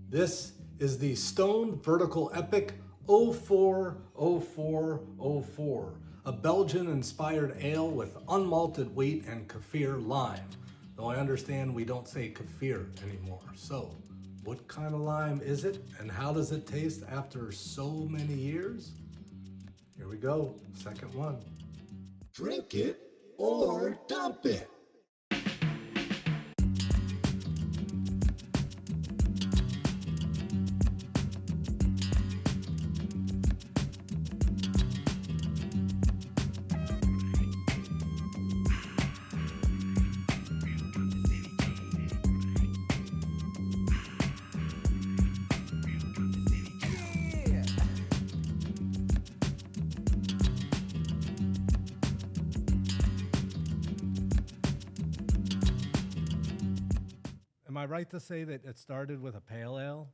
This is the Stone Vertical Epic 040404, a Belgian-inspired ale with unmalted wheat and kaffir lime. Though I understand we don't say kaffir anymore. So, what kind of lime is it, and how does it taste after so many years? Here we go, second one. Drink it or dump it. Am I right to say that it started with a pale ale?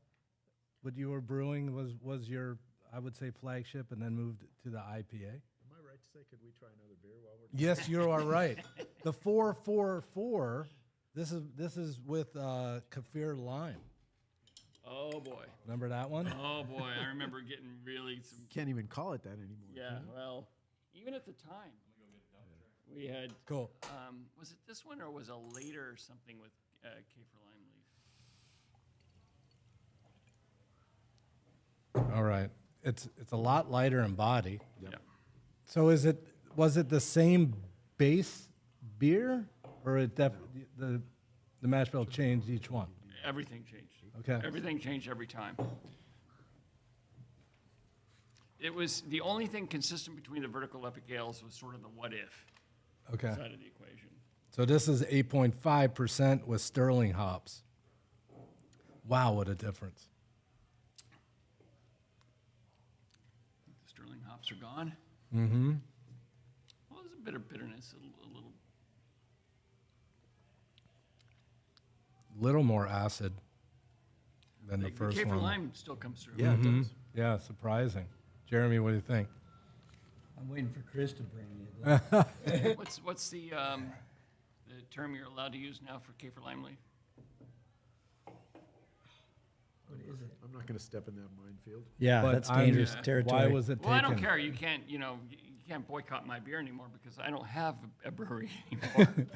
What you were brewing was your, I would say, flagship, and then moved to the IPA? Am I right to say, could we try another beer while we're Yes, you are right. The 444, this is with kaffir lime. Oh boy. Remember that one? Oh boy. I remember getting really some. Can't even call it that anymore. Yeah. Well, even at the time, we had. Cool. Was it this one or was a later something with kaffir lime leaf? All right. It's a lot lighter in body. Yeah. So was it the same base beer, or the mash bill changed each one? Everything changed. Okay. Everything changed every time. It was the only thing consistent between the vertical epic ales was sort of the what if Okay. side of the equation. So this is 8.5% with sterling hops. Wow, what a difference. The sterling hops are gone. Mm-hmm. Well, there's a bit of bitterness, a little. Little more acid than the The first kaffir one. lime still comes through. Yeah, it Mhm. does. Yeah, surprising. Jeremy, what do you think? I'm waiting for Chris to bring me a glass. What's the term you're allowed to use now for kaffir lime leaf? What is it? I'm not going to step in that minefield. Yeah, But that's I'm- dangerous Yeah. territory. Why was it taken? Well, I don't care. You can't, you can't boycott my beer anymore because I don't have a brewery anymore.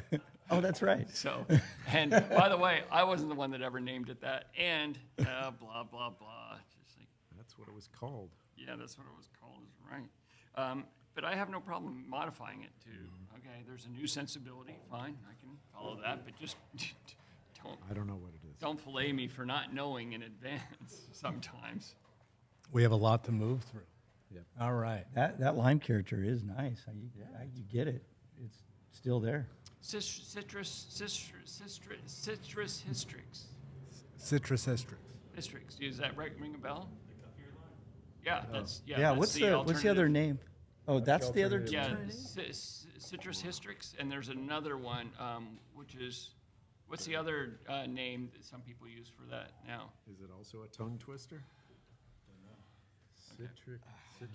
Oh, that's right. So, and by the way, I wasn't the one that ever named it that. And blah blah blah. Just like, That's what it was called. yeah, that's what it was called. Is right. But I have no problem modifying it to. Okay, there's a new sensibility. Fine, I can follow that. But just I don't know what it is. don't fillet me for not knowing in advance. Sometimes. We have a lot to move through. Yep. All right. That lime character is nice. You get it. It's still there. Citrus hystrix. Citrus hystrix. Hystrix. Does that ring a bell? Yeah, that's Yeah. that's What's the other alternative. name? Oh, that's the other. Yeah, alternative? citrus hystrix, and there's another one, which is, what's the other name that some people use for that now? Is it also a tongue twister? Citric.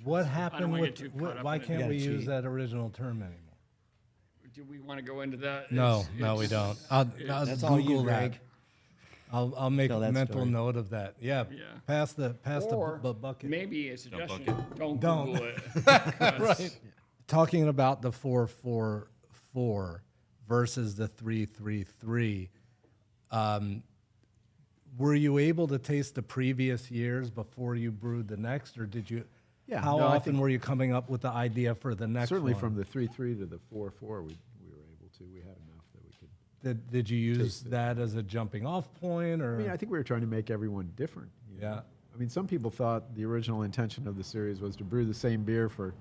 What happened wanna with, get too caught up why in it. can't You we gotta use cheat. that original term anymore? Do we want to go into that? No, no, we don't. I'll That's all Google you, that. Greg. I'll make Tell a that mental story. note of that. Yeah. Yeah. Pass the Or bucket. maybe a suggestion, don't Don't. Google it. because- Right. Talking about the 444 versus the 333, were you able to taste the previous years before you brewed the next, or did you? Yeah, How no, I often think- were you coming up with the idea for the next Certainly one? from the 3.3 to the 4.4, we were able to. We had enough that we could. Did you use Taste it. that as a jumping off point, or? I mean, I think we were trying to make everyone different. you know? Yeah. I mean, some people thought the original intention of the series was to brew the same beer for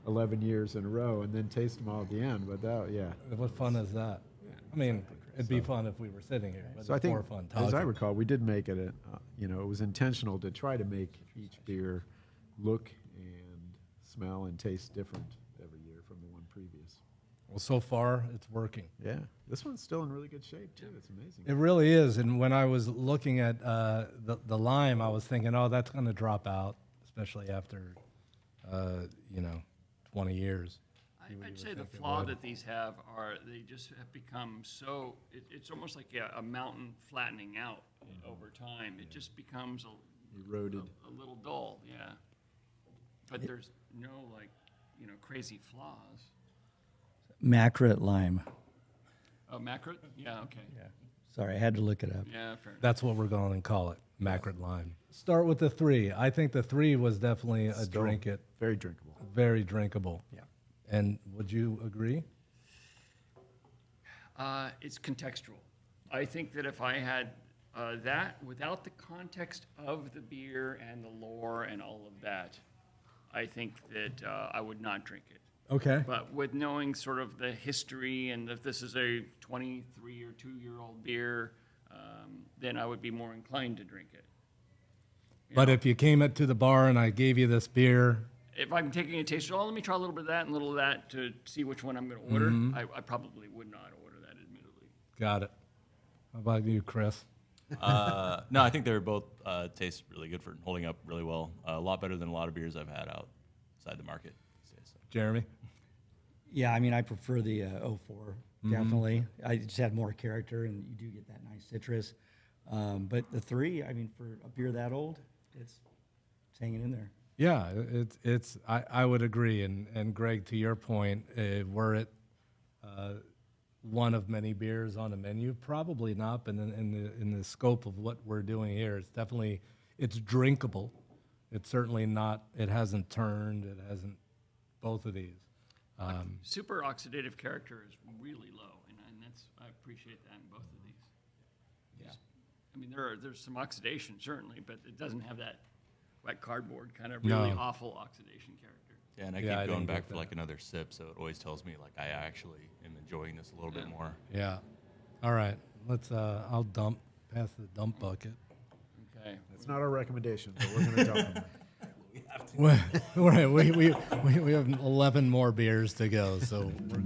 11 years in a row and then taste them all at the end. But that, yeah. What fun is that? I mean, it'd be fun if we were sitting here, but So I it's think, more fun as I talking. recall, we did make it. It was intentional to try to make each beer look and smell and taste different every year from the one previous. Well, so far it's working. Yeah, this one's still in really good shape too. It's amazing. It really is. And when I was looking at the lime, I was thinking, oh, that's going to drop out, especially after, 20 years. I'd say the flaw that these have are they just have become so, it's almost like a mountain flattening out over time. It just becomes Eroded. a little dull, yeah. But there's no, like, crazy flaws. Macrat lime. Oh, macro? Yeah, okay. Yeah. Sorry, I had to look it up. Yeah, fair enough. That's what we're going to call it, Macrat lime. Start with the 3. I think the 3 was definitely a Still drink it, Very drinkable. very drinkable. Yeah. And would you agree? It's contextual. I think that if I had that without the context of the beer and the lore and all of that, I think that I would not drink it. Okay. But with knowing sort of the history and if this is a 23 or 2-year-old beer, then I would be more inclined to drink it. But if you came to the bar and I gave you this beer, If I'm taking a taste, let me try a little bit of that and a little of that to see which one I'm going to order, I probably would not order that, admittedly. got it. How about you, Chris? No, I think they're both taste really good for holding up really well. A lot better than a lot of beers I've had outside the market these days. So. Jeremy? Yeah, I mean, I prefer the 04, definitely. I just had more character, and you do get that nice citrus. But the 3, I mean, for a beer that old, it's hanging in there. Yeah, I would agree. And Greg, to your point, were it one of many beers on the menu? Probably not, but in the scope of what we're doing here, it's drinkable. It's certainly not, it hasn't turned, it hasn't, both of these. Super oxidative character is really low, and I appreciate that in both of these. Yeah. I mean, there's some oxidation, certainly, but it doesn't have that wet cardboard kind of really No. awful oxidation character. Yeah, and I Yeah, I keep going didn't back get for that. like another sip, so it always tells me like I actually am enjoying this a little bit more. Yeah. All right. I'll pass the dump bucket. Okay. That's not our recommendation, but we're going to dump them. Right. We have 11 more beers to go, so we're.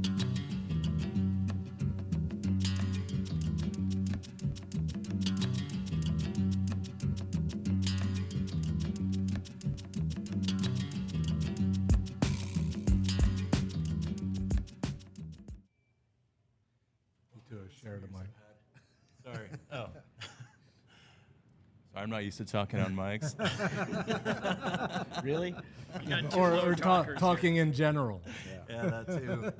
You two are shared a mic. Sorry. Oh. Sorry, I'm not used to talking on mics. Really? You got two Or low talkers here. talking in general. Yeah, that too.